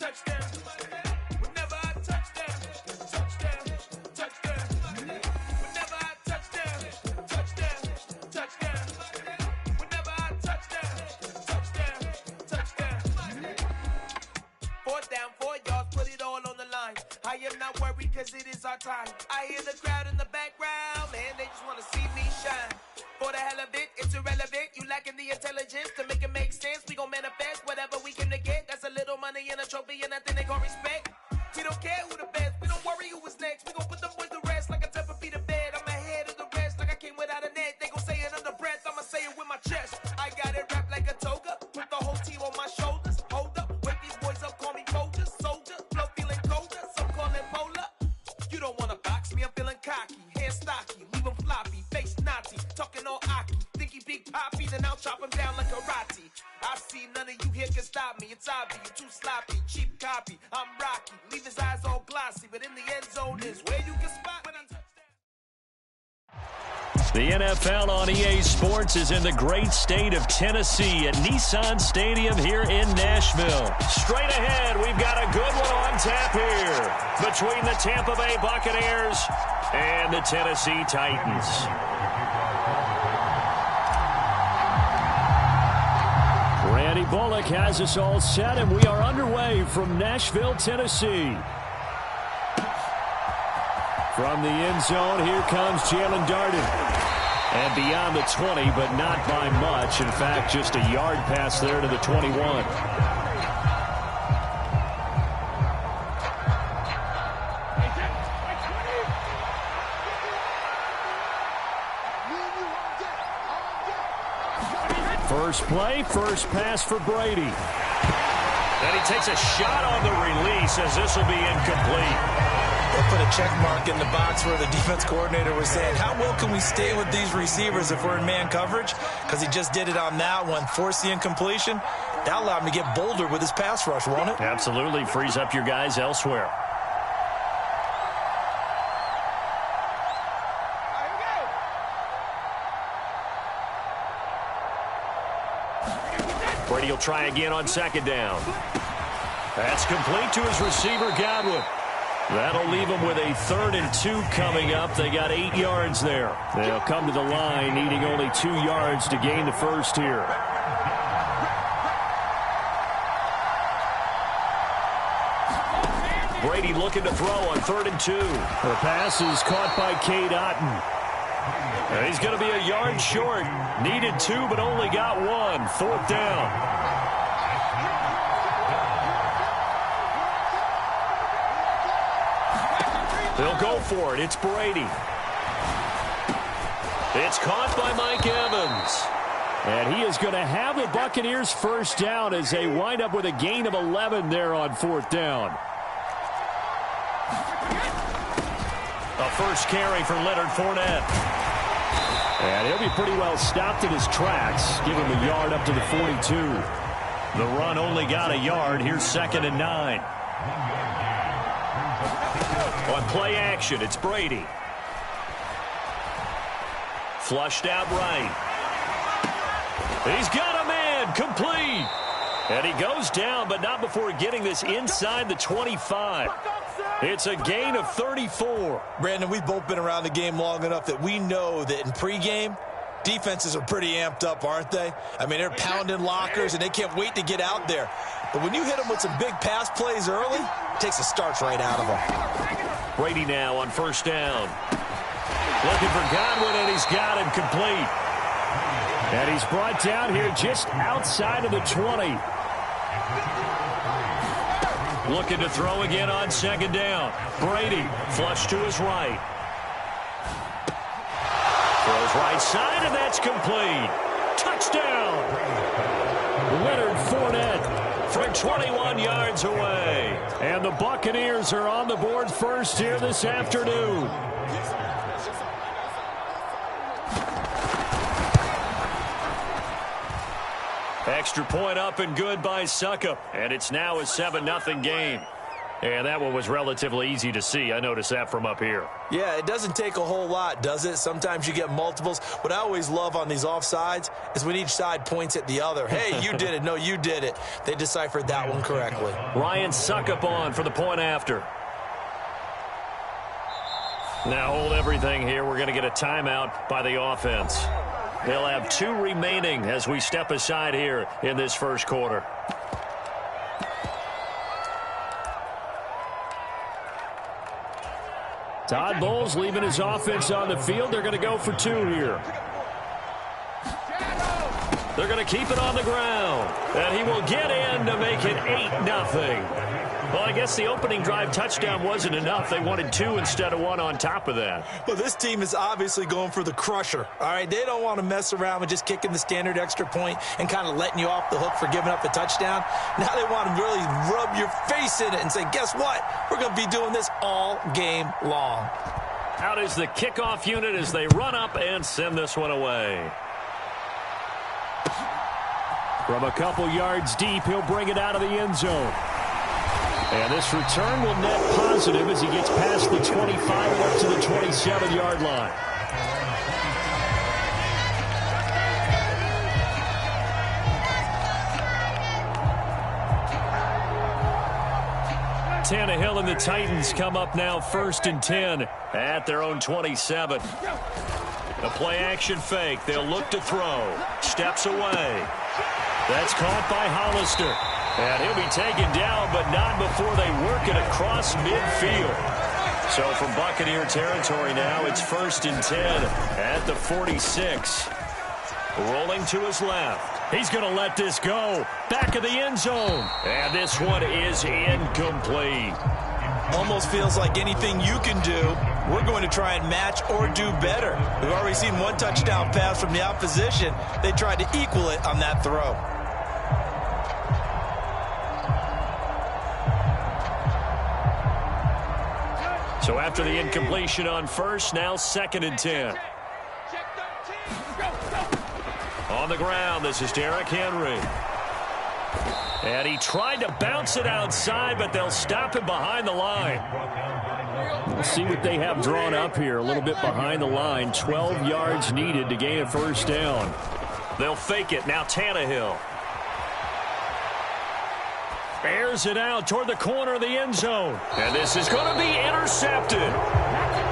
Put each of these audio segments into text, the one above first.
Touchdown. Whenever I touchdown. Touchdown. Touchdown. Whenever I touchdown. Touchdown. Touchdown. Whenever I touchdown. Touchdown. Touchdown. 4th down, 4 yards, put it all on the line. I am not worried because it is our time. I hear the crowd in the background, man, they just want to see me shine. For the hell of it, it's irrelevant. You lacking the intelligence to make it make sense. We gon' manifest whatever we came to get. That's a little money and a trophy and nothing they gon' respect. We don't care who the best. We don't worry who is next. We gon' put them boys to rest like a Tempur-Pedic to bed. I'm ahead of the rest like I came without a net. They gon' say it under breath. I'ma say it with my chest. I got it wrapped like a toga. Put the whole team on my shoulders. Hold up, wake these boys up. Call me Folger, soldier. Flow feeling colder. Some call it polar. You don't wanna box me. I'm feeling cocky. Hair stocky. Leave them floppy. Face Nazi. Talking all Aki. Think he big poppy. Then I'll chop him down like karate. I see none of you here can stop me. It's obvious. You too sloppy. Cheap copy. I'm Rocky. Leave his eyes all glossy. But in the end zone is where you can spot me. The NFL on EA Sports is in the great state of Tennessee at Nissan Stadium here in Nashville. Straight ahead, we've got a good one on tap here between the Tampa Bay Buccaneers and the Tennessee Titans. Randy Bullock has us all set, and we are underway from Nashville, Tennessee. From the end zone, here comes Jalen Darden. And beyond the 20, but not by much. In fact, just a yard pass there to the 21. First play, first pass for Brady. And he takes a shot on the release as this will be incomplete. They'll put a check mark in the box where the defense coordinator was saying, how well can we stay with these receivers if we're in man coverage? Because he just did it on that one, forced the incompletion. That allowed him to get bolder with his pass rush, won't it? Absolutely. Frees up your guys elsewhere. Brady will try again on 2nd down. That's complete to his receiver, Godwin. That'll leave them with a 3rd and 2 coming up. They got 8 yards there. They'll come to the line needing only 2 yards to gain the first here. Brady looking to throw on 3rd and 2. The pass is caught by Cade Otton. And he's going to be a yard short. Needed 2, but only got 1. 4th down. They'll go for it. It's Brady. It's caught by Mike Evans. And he is going to have the Buccaneers first down as they wind up with a gain of 11 there on 4th down. A first carry for Leonard Fournette. And he'll be pretty well stopped in his tracks. Give him a yard up to the 42. The run only got a yard. Here's 2nd and 9. On play action, it's Brady. Flushed out right. He's got a man, complete. And he goes down, but not before getting this inside the 25. It's a gain of 34. Brandon, we've both been around the game long enough that we know that in pregame, defenses are pretty amped up, aren't they? I mean, they're pounding lockers, and they can't wait to get out there. But when you hit them with some big pass plays early, it takes the starch right out of them. Brady now on 1st down. Looking for Godwin, and he's got him complete. And he's brought down here just outside of the 20. Looking to throw again on 2nd down. Brady, flush to his right. Throws right side, and that's complete. Touchdown! Leonard Fournette from 21 yards away. And the Buccaneers are on the board first here this afternoon. Extra point up and good by Suckup. And it's now a 7-0 game. And that one was relatively easy to see. I noticed that from up here. Yeah, it doesn't take a whole lot, does it? Sometimes you get multiples. What I always love on these offsides is when each side points at the other. Hey, you did it. No, you did it. They deciphered that one correctly. Ryan Suckup on for the point after. Now hold everything here. We're going to get a timeout by the offense. They'll have 2 remaining as we step aside here in this first quarter. Todd Bowles leaving his offense on the field. They're going to go for 2 here. They're going to keep it on the ground. And he will get in to make it 8-0. Well, I guess the opening drive touchdown wasn't enough. They wanted 2 instead of 1 on top of that. Well, this team is obviously going for the crusher. All right, they don't want to mess around with just kicking the standard extra point and kind of letting you off the hook for giving up a touchdown. Now they want to really rub your face in it and say, guess what? We're going to be doing this all game long. Out is the kickoff unit as they run up and send this one away. From a couple yards deep, he'll bring it out of the end zone. And this return will net positive as he gets past the 25 and up to the 27-yard line. Tannehill and the Titans come up now 1st and 10 at their own 27. A play-action fake. They'll look to throw. Steps away. That's caught by Hollister. And he'll be taken down, but not before they work it across midfield. So from Buccaneer territory now, it's 1st and 10 at the 46. Rolling to his left. He's going to let this go. Back of the end zone. And this one is incomplete. Almost feels like anything you can do, we're going to try and match or do better. We've already seen 1 touchdown pass from the opposition. They tried to equal it on that throw. So after the incompletion on first, now 2nd and 10. On the ground, this is Derrick Henry. And he tried to bounce it outside, but they'll stop him behind the line. We'll see what they have drawn up here. A little bit behind the line. 12 yards needed to gain a 1st down. They'll fake it. Now Tannehill. Airs it out toward the corner of the end zone. And this is going to be intercepted.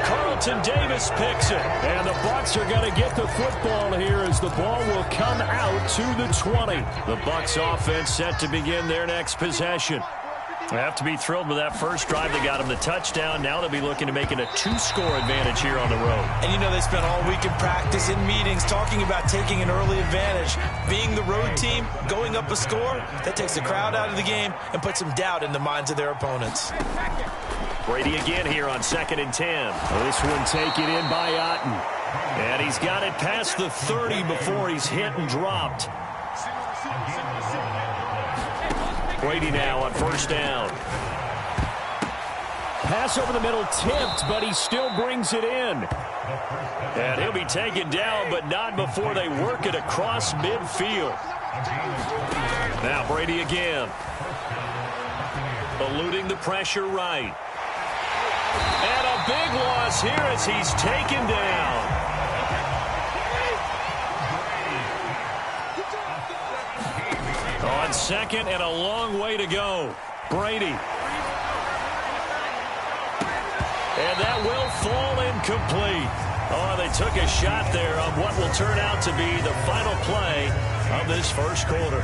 Carlton Davis picks it. And the Bucs are going to get the football here as the ball will come out to the 20. The Bucs offense set to begin their next possession. They have to be thrilled with that first drive. They got them the touchdown. Now they'll be looking to make it a 2-score advantage here on the road. And you know they spent all week in practice, in meetings, talking about taking an early advantage. Being the road team, going up a score, that takes the crowd out of the game and puts some doubt in the minds of their opponents. Brady again here on 2nd and 10. This one taken in by Otten. And he's got it past the 30 before he's hit and dropped. Brady now on 1st down. Pass over the middle tipped, but he still brings it in. And he'll be taken down, but not before they work it across midfield. Now Brady again. Eluding the pressure right. And a big loss here as he's taken down. On 2nd and a long way to go. Brady. And that will fall incomplete. Oh, they took a shot there on what will turn out to be the final play of this first quarter.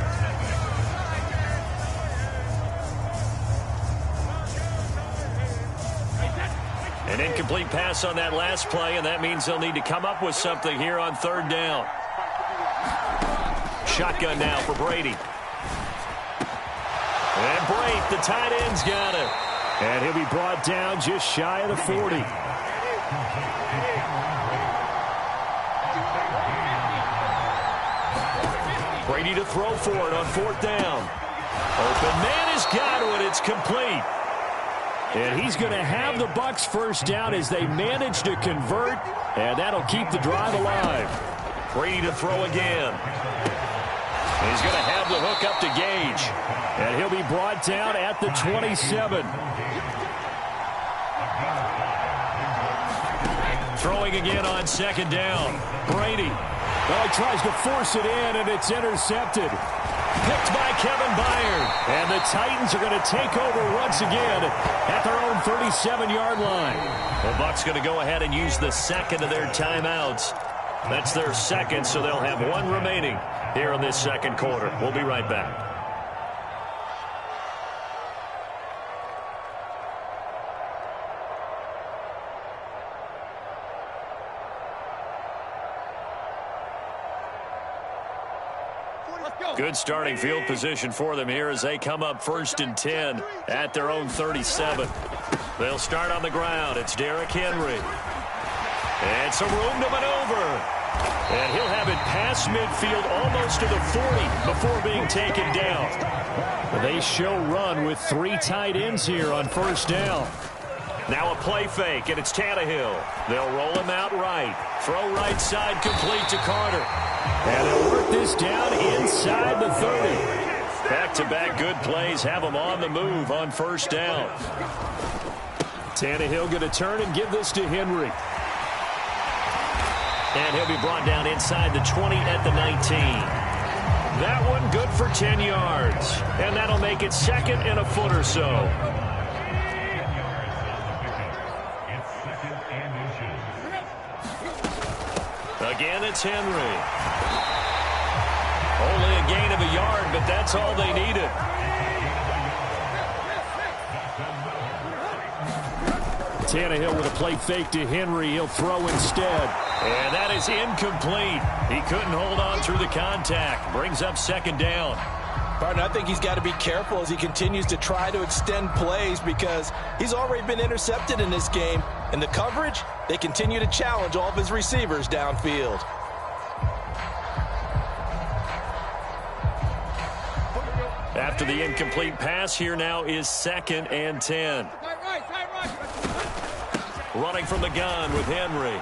An incomplete pass on that last play, and that means they'll need to come up with something here on 3rd down. Shotgun now for Brady. And Brate, the tight end's got it. And he'll be brought down just shy of the 40. Brady to throw for it on 4th down. Open man has got it. It's complete. And he's going to have the Bucs 1st down as they manage to convert. And that'll keep the drive alive. Brady to throw again. He's going to have the hook up to Gage. And he'll be brought down at the 27. Throwing again on second down. Brady. Well, he tries to force it in, and it's intercepted. Picked by Kevin Byard. And the Titans are going to take over once again at their own 37-yard line. The Bucs going to go ahead and use the second of their timeouts. That's their second, so they'll have one remaining here in this second quarter. We'll be right back. Good starting field position for them here as they come up 1st and 10 at their own 37. They'll start on the ground. It's Derrick Henry. And some room to maneuver. And he'll have it past midfield almost to the 40 before being taken down. They show run with 3 tight ends here on 1st down. Now a play fake, and it's Tannehill. They'll roll him out right. Throw right side complete to Carter. And they'll work this down inside the 30. Back-to-back good plays have them on the move on 1st down. Tannehill going to turn and give this to Henry. And he'll be brought down inside the 20 at the 19. That one good for 10 yards. And that'll make it 2nd and a foot or so. Again, it's Henry. Only a gain of a yard, but that's all they needed. Tannehill with a play fake to Henry. He'll throw instead. And that is incomplete. He couldn't hold on through the contact. Brings up 2nd down. Partner, I think he's got to be careful as he continues to try to extend plays because he's already been intercepted in this game. And the coverage, they continue to challenge all of his receivers downfield. After the incomplete pass, here now is 2nd and 10. Running from the gun with Henry.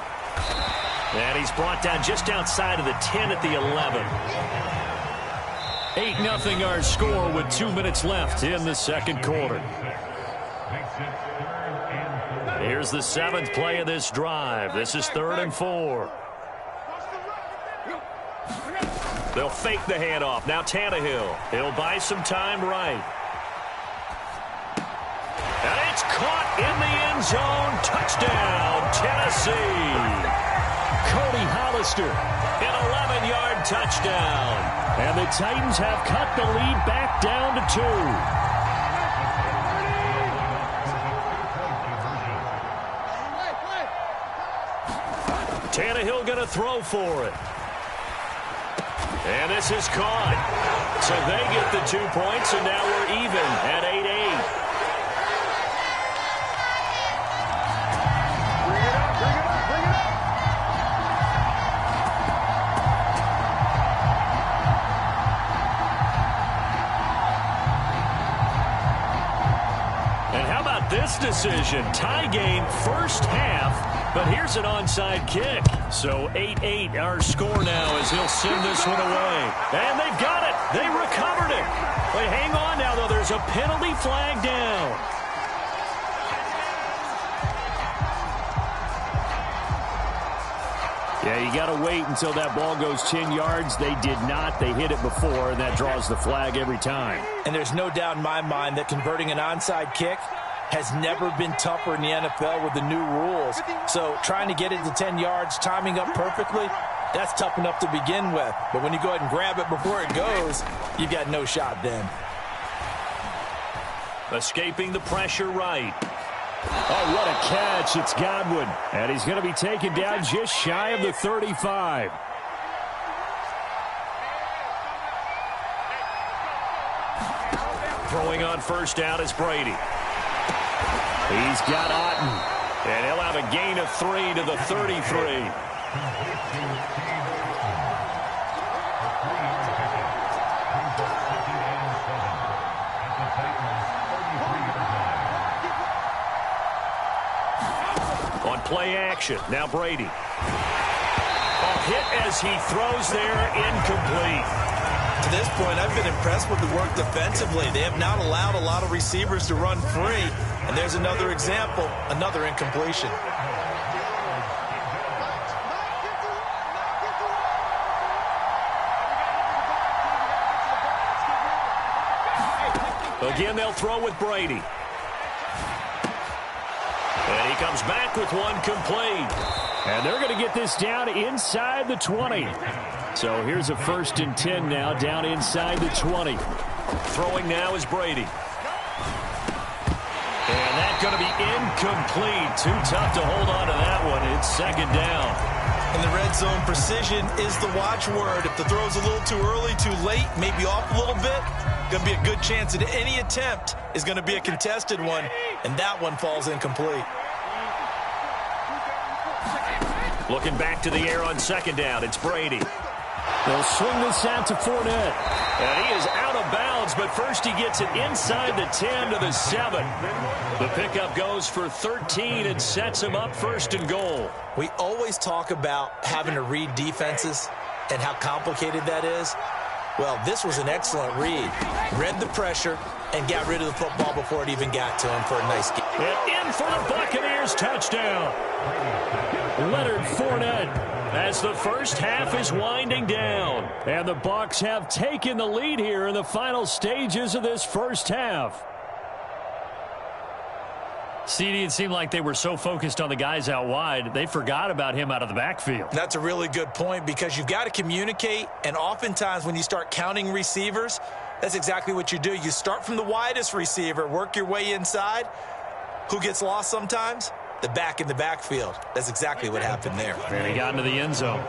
And he's brought down just outside of the 10 at the 11. 8-0 our score with 2 minutes left in the second quarter. Here's the 7th play of this drive. This is 3rd and 4. They'll fake the handoff. Now Tannehill. He'll buy some time right. And it's caught in the end zone. Touchdown, Tennessee. Cody Hollister, an 11-yard touchdown. And the Titans have cut the lead back down to 2. Tannehill going to throw for it. And this is caught. So they get the 2 points, and now we're even at 8-8. This decision, tie game first half, but here's an onside kick. So 8-8 our score now as he'll send this one away. And they've got it. They recovered it. But hang on now, though. There's a penalty flag down. Yeah, you got to wait until that ball goes 10 yards. They did not. They hit it before, and that draws the flag every time. And there's no doubt in my mind that converting an onside kick has never been tougher in the NFL with the new rules. So trying to get it to 10 yards, timing up perfectly, that's tough enough to begin with. But when you go ahead and grab it before it goes, you've got no shot then. Escaping the pressure right. Oh, what a catch. It's Godwin. And he's going to be taken down just shy of the 35. Throwing on 1st down is Brady. He's got Otten. And he'll have a gain of 3 to the 33. On play action, now Brady. A hit as he throws there, incomplete. To this point, I've been impressed with the work defensively. They have not allowed a lot of receivers to run free. And there's another example, another incompletion. Again, they'll throw with Brady. And he comes back with one complete. And they're going to get this down inside the 20. So here's a 1st and 10 now, down inside the 20. Throwing now is Brady. And that's going to be incomplete. Too tough to hold on to that one. It's 2nd down. In the red zone, precision is the watchword. If the throw's a little too early, too late, maybe off a little bit, going to be a good chance that any attempt is going to be a contested one, and that one falls incomplete. Looking back to the air on 2nd down, it's Brady. They'll swing this out to Fournette. And he is out of bounds, but first he gets it inside the 10 to the 7. The pickup goes for 13 and sets him up 1st and goal. We always talk about having to read defenses and how complicated that is. Well, this was an excellent read. Read the pressure and got rid of the football before it even got to him for a nice game. And in for the Buccaneers touchdown. Leonard Fournette as the first half is winding down. And the Bucs have taken the lead here in the final stages of this first half. CD, it seemed like they were so focused on the guys out wide, they forgot about him out of the backfield. That's a really good point because you've got to communicate, and oftentimes when you start counting receivers, that's exactly what you do. You start from the widest receiver, work your way inside. Who gets lost sometimes? The back in the backfield. That's exactly what happened there. And he got into the end zone.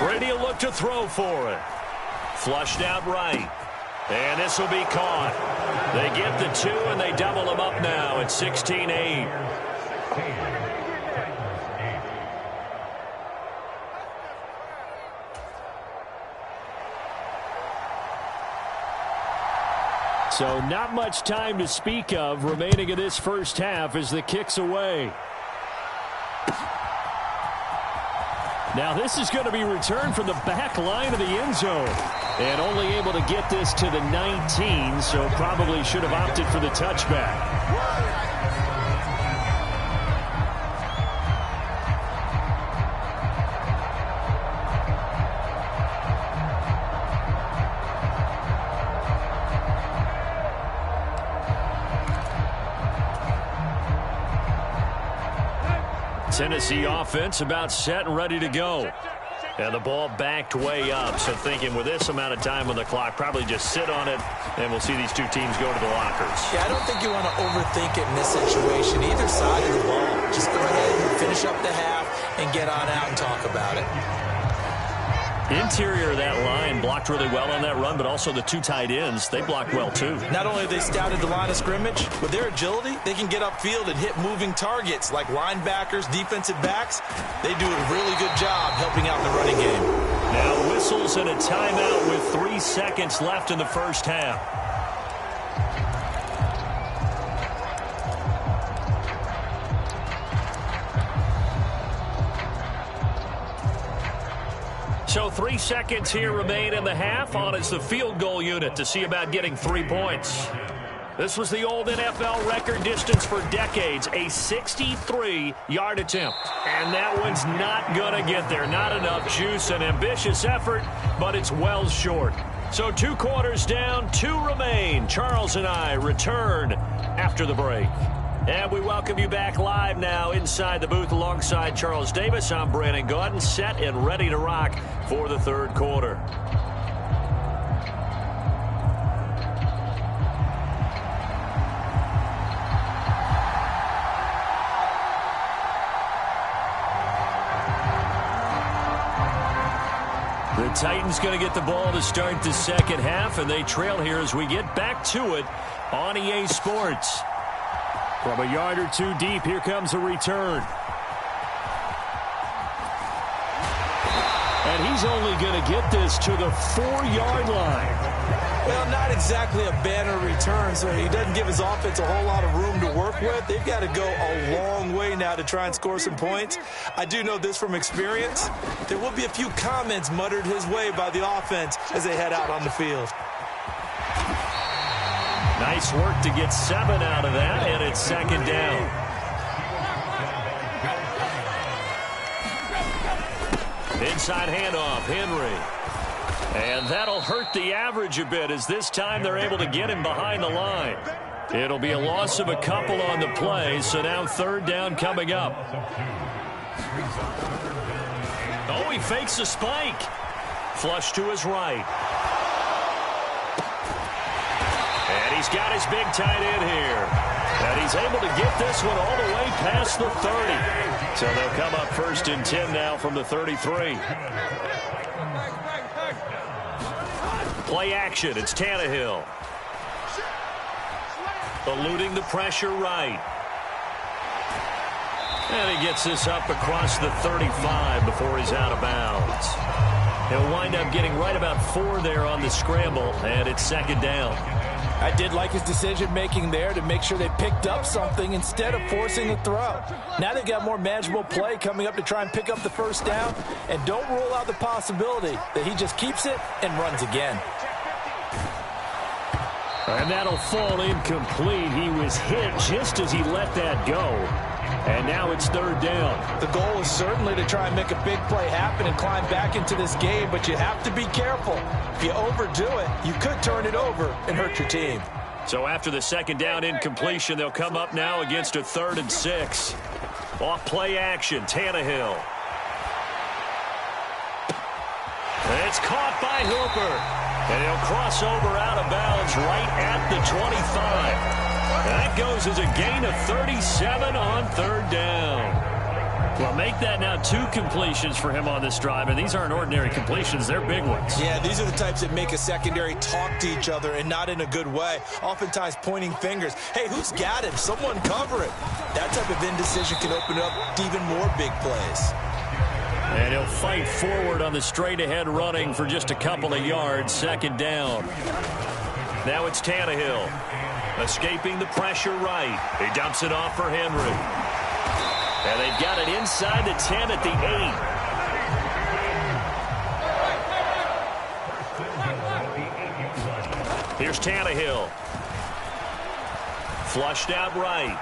Brady will look to throw for it. Flushed out right. And this will be caught. They get the 2, and they double them up now at 16-8. So not much time to speak of remaining in this first half as the kick's away. Now this is going to be returned from the back line of the end zone. And only able to get this to the 19, so probably should have opted for the touchback. Tennessee offense about set and ready to go. And the ball backed way up, so thinking with this amount of time on the clock, probably just sit on it, and we'll see these two teams go to the lockers. Yeah, I don't think you want to overthink it in this situation, either side of the ball. Just go ahead and finish up the half and get on out and talk about it. Interior of that line blocked really well on that run, but also the 2 tight ends, they blocked well too. Not only have they scouted the line of scrimmage, with their agility, they can get upfield and hit moving targets like linebackers, defensive backs. They do a really good job helping out in the running game. Now whistles and a timeout with 3 seconds left in the first half. So 3 seconds here remain in the half. On is the field goal unit to see about getting 3 points. This was the old NFL record distance for decades, a 63-yard attempt. And that one's not going to get there. Not enough juice, an ambitious effort, but it's well short. So 2 quarters down, 2 remain. Charles and I return after the break. And we welcome you back live now inside the booth alongside Charles Davis. I'm Brandon Gaudin, set and ready to rock for the 3rd quarter. The Titans going to get the ball to start the second half, and they trail here as we get back to it on EA Sports. From a yard or 2 deep, here comes a return. And he's only going to get this to the 4-yard line. Well, not exactly a banner return, so he doesn't give his offense a whole lot of room to work with. They've got to go a long way now to try and score some points. I do know this from experience. There will be a few comments muttered his way by the offense as they head out on the field. Nice work to get 7 out of that, and it's second down. Inside handoff, Henry. And that'll hurt the average a bit as this time they're able to get him behind the line. It'll be a loss of a couple on the play, so now third down coming up. Oh, he fakes a spike. Flush to his right. And he's got his big tight end here. And he's able to get this one all the way past the 30. So they'll come up first and 10 now from the 33. Play action. It's Tannehill. Eluding the pressure right. And he gets this up across the 35 before he's out of bounds. He'll wind up getting right about 4 there on the scramble, and it's second down. I did like his decision-making there to make sure they picked up something instead of forcing a throw. Now they've got more manageable play coming up to try and pick up the first down, and don't rule out the possibility that he just keeps it and runs again. And that'll fall incomplete. He was hit just as he let that go. And now it's third down. The goal is certainly to try and make a big play happen and climb back into this game, but you have to be careful. If you overdo it, you could turn it over and hurt your team. So after the second down incompletion, they'll come up now against a 3rd and 6. Off play action, Tannehill. And it's caught by Hooper. And he'll cross over out of bounds right at the 25. That goes as a gain of 37 on third down. Well, make that now 2 completions for him on this drive, and these aren't ordinary completions. They're big ones. Yeah, these are the types that make a secondary talk to each other and not in a good way. Oftentimes pointing fingers. Hey, who's got him? Someone cover it. That type of indecision can open up even more big plays. And he'll fight forward on the straight-ahead running for just a couple of yards. Second down. Now it's Tannehill. Escaping the pressure right. He dumps it off for Henry. And they've got it inside the 10 at the 8. Here's Tannehill. Flushed out right.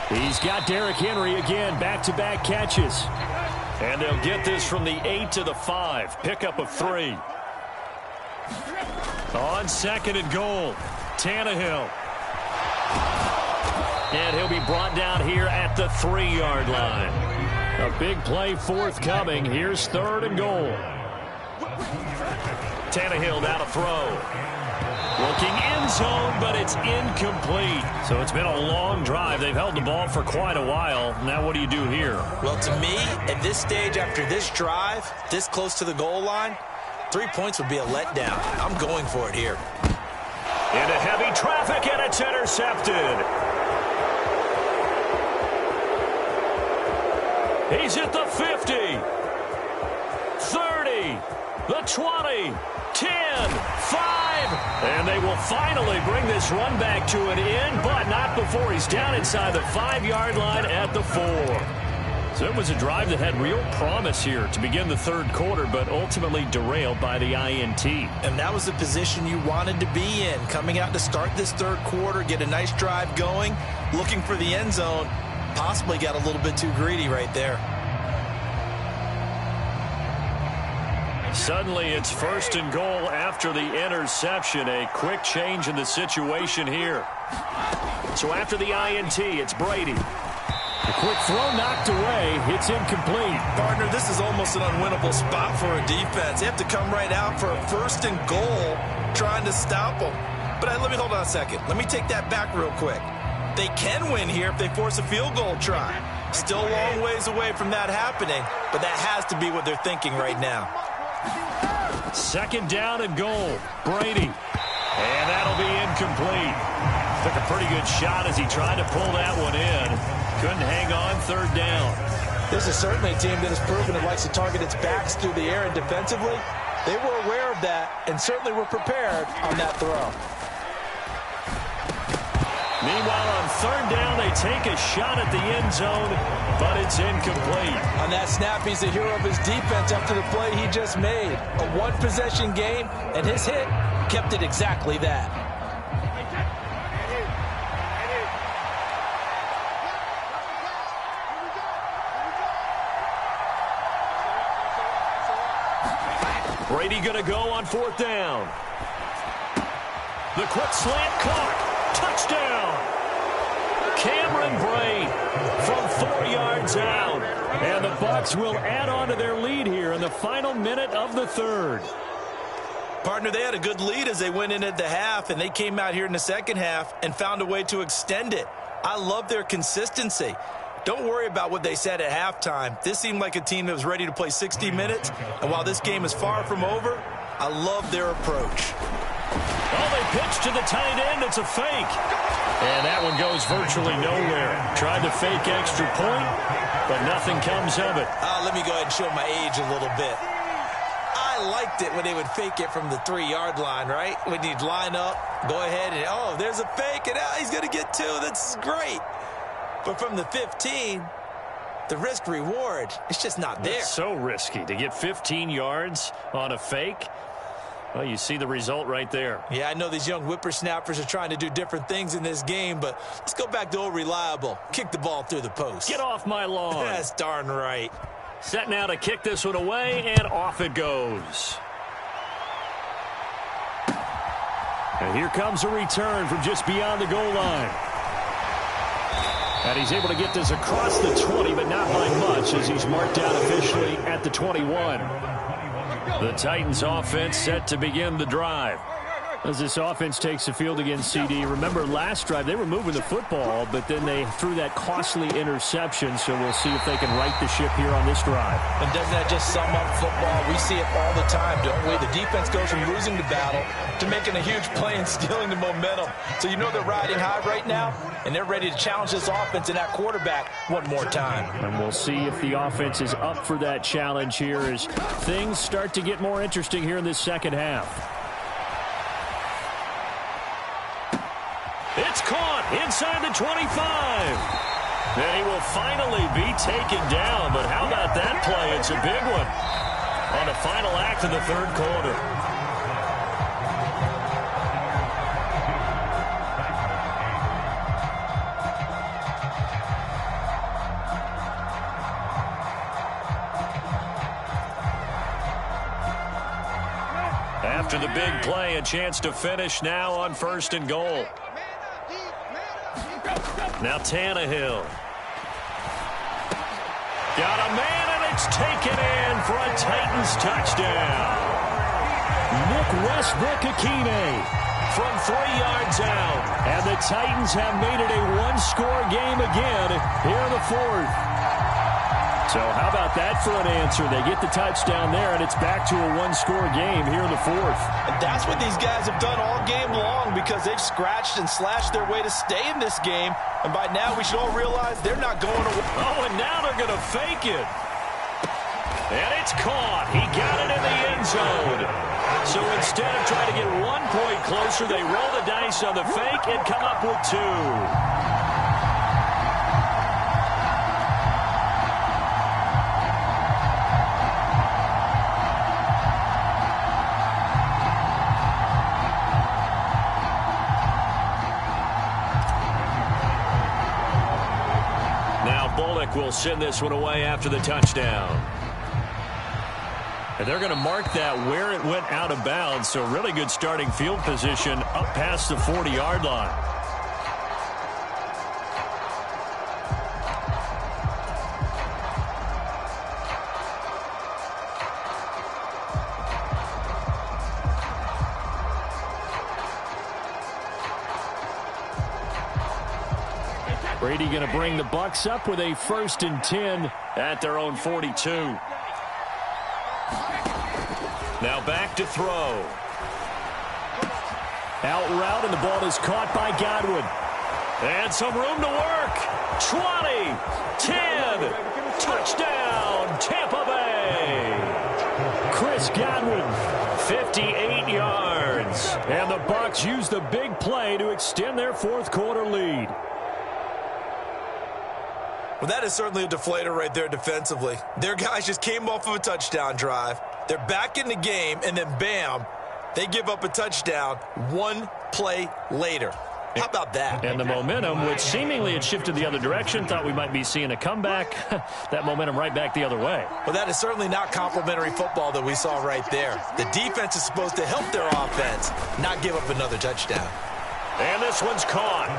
He's got Derrick Henry again. Back-to-back catches. And they'll get this from the 8 to the 5. Pickup of 3. On second and goal. Tannehill. And he'll be brought down here at the 3-yard line. A big play forthcoming. Here's 3rd and goal. Tannehill now to throw. Looking end zone, but it's incomplete. So it's been a long drive. They've held the ball for quite a while. Now what do you do here? Well, to me, at this stage after this drive, this close to the goal line, 3 points would be a letdown. I'm going for it here. Into heavy traffic, and it's intercepted. He's at the 50, 30, the 20, 10, 5, and they will finally bring this run back to an end, but not before he's down inside the 5-yard line at the 4. So it was a drive that had real promise here to begin the third quarter, but ultimately derailed by the INT. And that was the position you wanted to be in, coming out to start this third quarter, get a nice drive going, looking for the end zone. Possibly got a little bit too greedy right there. Suddenly it's 1st and goal after the interception. A quick change in the situation here. So after the INT, it's Brady. A quick throw knocked away. It's incomplete. Partner, this is almost an unwinnable spot for a defense. They have to come right out for a 1st and goal trying to stop them. But let me hold on a second. Let me take that back real quick. They can win here if they force a field goal try. Still a long ways away from that happening, but that has to be what they're thinking right now. 2nd down and goal. Brady. And that'll be incomplete. Took a pretty good shot as he tried to pull that one in. Couldn't hang on 3rd down. This is certainly a team that has proven it likes to target its backs through the air and defensively. They were aware of that and certainly were prepared on that throw. Meanwhile, on third down, they take a shot at the end zone, but it's incomplete. On that snap, he's the hero of his defense after the play he just made. A one-possession game, and his hit kept it exactly that. Brady going to go on fourth down. The quick slant caught. Touchdown. Cameron Brate from 4 yards out. And the Bucs will add on to their lead here in the final minute of the third. Partner, they had a good lead as they went into the half, and they came out here in the second half and found a way to extend it. I love their consistency. Don't worry about what they said at halftime. This seemed like a team that was ready to play 60 minutes, and while this game is far from over, I love their approach. Oh, they pitch to the tight end. It's a fake. And that one goes virtually nowhere. Tried to fake extra point, but nothing comes of it. Let me go ahead and show my age a little bit. I liked it when they would fake it from the 3-yard line, right? When you'd line up, go ahead and, oh, there's a fake, and he's going to get 2. That's great. But from the 15, the risk-reward, it's just not there. It's so risky to get 15 yards on a fake. Well, you see the result right there. Yeah, I know these young whippersnappers are trying to do different things in this game, but let's go back to old reliable. Kick the ball through the post. Get off my lawn. That's darn right. Set now to kick this one away, and off it goes. And here comes a return from just beyond the goal line. And he's able to get this across the 20, but not by much as he's marked down officially at the 21. The Titans offense set to begin the drive. As this offense takes the field against CD, remember last drive they were moving the football, but then they threw that costly interception, so we'll see if they can right the ship here on this drive. And doesn't that just sum up football? We see it all the time, don't we? The defense goes from losing the battle to making a huge play and stealing the momentum. So you know they're riding high right now, and they're ready to challenge this offense and that quarterback one more time. And we'll see if the offense is up for that challenge here as things start to get more interesting here in this second half. It's caught inside the 25. And he will finally be taken down. But how about that play? It's a big one on the final act of the third quarter. After the big play, a chance to finish now on 1st and goal. Now Tannehill. Got a man, and it's taken in for a Titans touchdown. Nick Westbrook-Akine from 3 yards out. And the Titans have made it a one-score game again here in the fourth. So how about that for an answer? They get the touchdown there, and it's back to a one-score game here in the fourth. And that's what these guys have done all game long because they've scratched and slashed their way to stay in this game. And by now, we should all realize they're not going away. Oh, and now they're going to fake it. And it's caught. He got it in the end zone. So instead of trying to get 1 point closer, they roll the dice on the fake and come up with 2. Will send this one away after the touchdown. And they're going to mark that where it went out of bounds, so really good starting field position up past the 40-yard line. Brady going to bring the Bucs up with a 1st and 10 at their own 42. Now back to throw. Out route, and the ball is caught by Godwin. And some room to work. 20, 10, touchdown, Tampa Bay. Chris Godwin, 58 yards. And the Bucs use the big play to extend their fourth quarter lead. Well, that is certainly a deflator right there defensively. Their guys just came off of a touchdown drive. They're back in the game, and then bam, they give up a touchdown one play later. How about that? And the momentum, which seemingly had shifted the other direction, thought we might be seeing a comeback. That momentum right back the other way. Well, that is certainly not complimentary football that we saw right there. The defense is supposed to help their offense, not give up another touchdown. And this one's caught.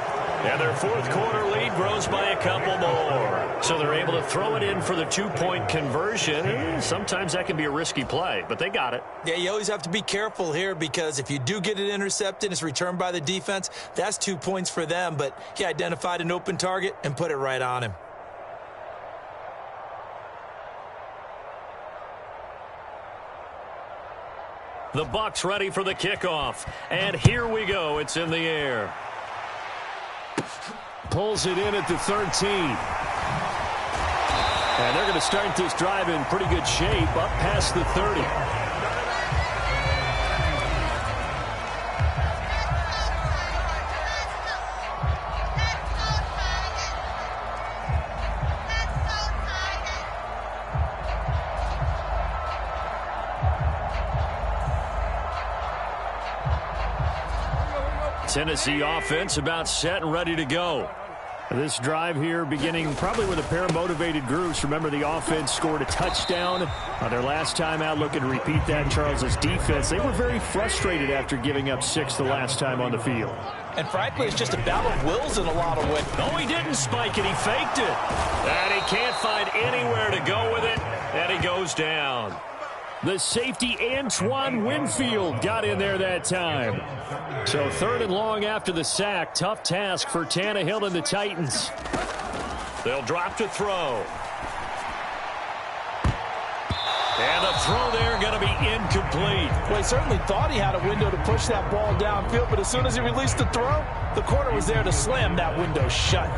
And their fourth quarter lead grows by a couple more. So they're able to throw it in for the two-point conversion. Sometimes that can be a risky play, but they got it. Yeah, you always have to be careful here because if you do get it intercepted, it's returned by the defense, that's 2 points for them. But he identified an open target and put it right on him. The Bucs ready for the kickoff. And here we go. It's in the air. Pulls it in at the 13. And they're going to start this drive in pretty good shape up past the 30. Tennessee offense about set and ready to go. This drive here beginning probably with a pair of motivated groups. Remember, the offense scored a touchdown on their last time out. Looking to repeat that. Charles's defense, they were very frustrated after giving up 6 the last time on the field. And frankly, it's just a battle of wills in a lot of ways. No, he didn't spike it. He faked it. And he can't find anywhere to go with it. And he goes down. The safety, Antoine Winfield, got in there that time. So 3rd and long after the sack. Tough task for Tannehill and the Titans. They'll drop to throw. And the throw there going to be incomplete. Well, he certainly thought he had a window to push that ball downfield, but as soon as he released the throw, the corner was there to slam that window shut.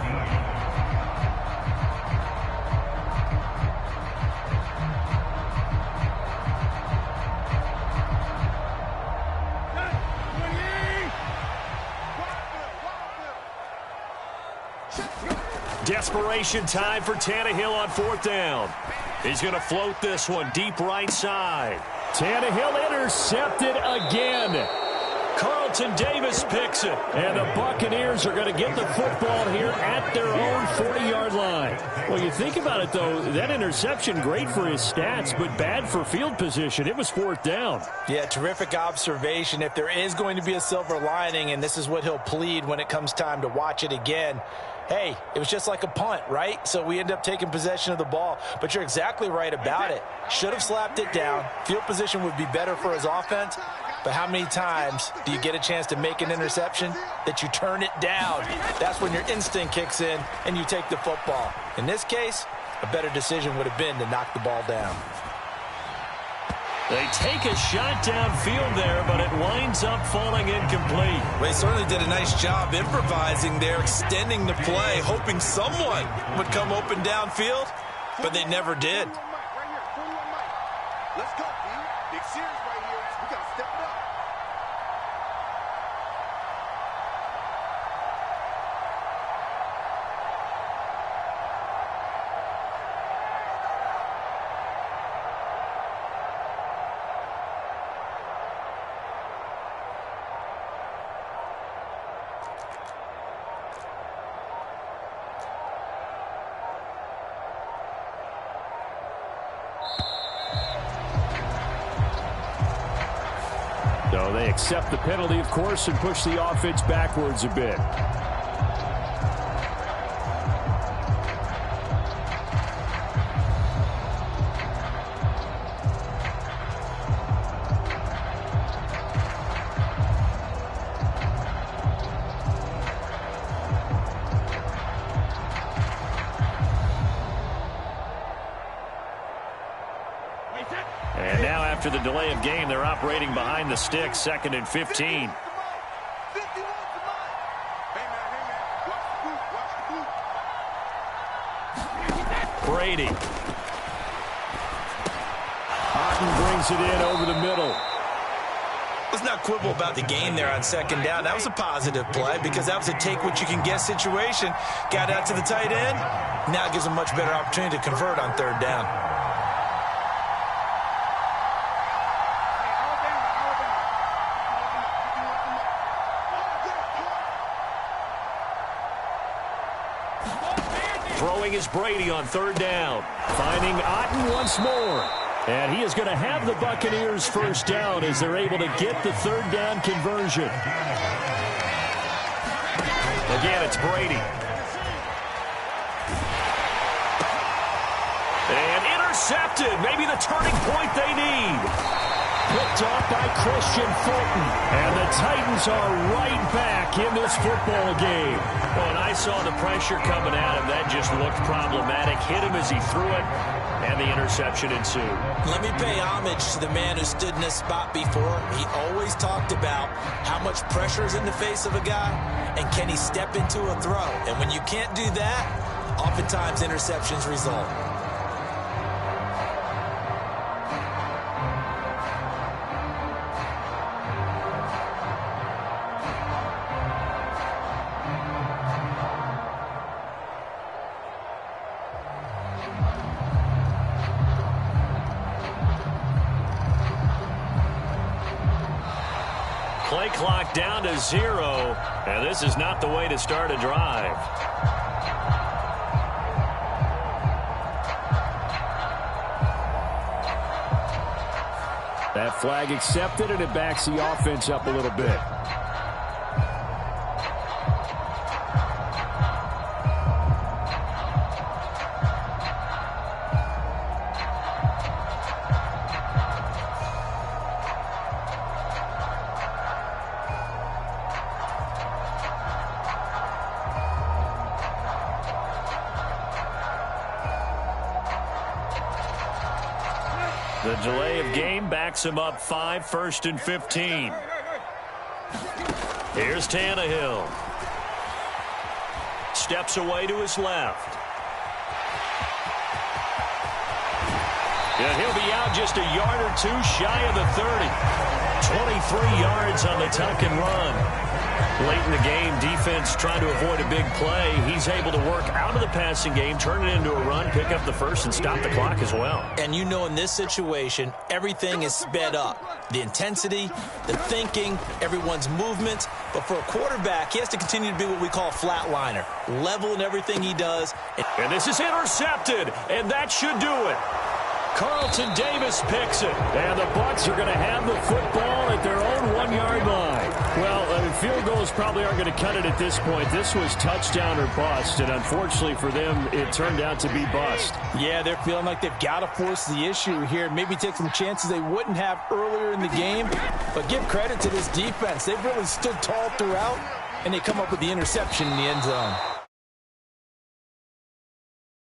Desperation time for Tannehill on 4th down. He's going to float this one deep right side. Tannehill intercepted again. Carlton Davis picks it. And the Buccaneers are going to get the football here at their own 40-yard line. Well, you think about it, though, that interception, great for his stats, but bad for field position. It was 4th down. Yeah, terrific observation. If there is going to be a silver lining, and this is what he'll plead when it comes time to watch it again, hey, it was just like a punt, right? So we end up taking possession of the ball. But you're exactly right about it. Should have slapped it down. Field position would be better for his offense. But how many times do you get a chance to make an interception that you turn it down? That's when your instinct kicks in and you take the football. In this case, a better decision would have been to knock the ball down. They take a shot downfield there, but it winds up falling incomplete. Well, they certainly did a nice job improvising there, extending the play, hoping someone would come open downfield, but they never did. Let's go, D. Big series right here. We got to step it up. So they accept the penalty, of course, and push the offense backwards a bit. And now after the delay of game, they're operating behind the sticks, 2nd and 15. Hey, man, watch Brady. Otten brings it in over the middle. Let's not quibble about the gain there on second down. That was a positive play because that was a take-what-you-can-get situation. Got out to the tight end. Now it gives them much better opportunity to convert on third down. Throwing is Brady on third down. Finding Otten once more. And he is going to have the Buccaneers first down as they're able to get the third down conversion. Again, it's Brady. And intercepted. Maybe the turning point they need. Picked off by Christian Fulton. And the Titans are right back in this football game. Well, and I saw the pressure coming at him. That just looked problematic. Hit him as he threw it. And the interception ensued. Let me pay homage to the man who stood in this spot before. He always talked about how much pressure is in the face of a guy and can he step into a throw. And when you can't do that, oftentimes interceptions result. Play clock down to 0, and this is not the way to start a drive. That flag accepted, and it backs the offense up a little bit. The delay of game backs him up 5, 1st and 15. Here's Tannehill. Steps away to his left. And he'll be out just a yard or two shy of the 30. 23 yards on the tuck and run. Late in the game, defense trying to avoid a big play. He's able to work out of the passing game, turn it into a run, pick up the first, and stop the clock as well. And you know in this situation, everything is sped up. The intensity, the thinking, everyone's movement. But for a quarterback, he has to continue to be what we call a flatliner. Level in everything he does. And this is intercepted, and that should do it. Carlton Davis picks it. And the Bucs are going to have the football at their own 1-yard line. Well, field goals probably aren't going to cut it at this point. This was touchdown or bust, and unfortunately for them, it turned out to be bust. Yeah, they're feeling like they've got to force the issue here. Maybe take some chances they wouldn't have earlier in the game. But give credit to this defense. They've really stood tall throughout, and they come up with the interception in the end zone.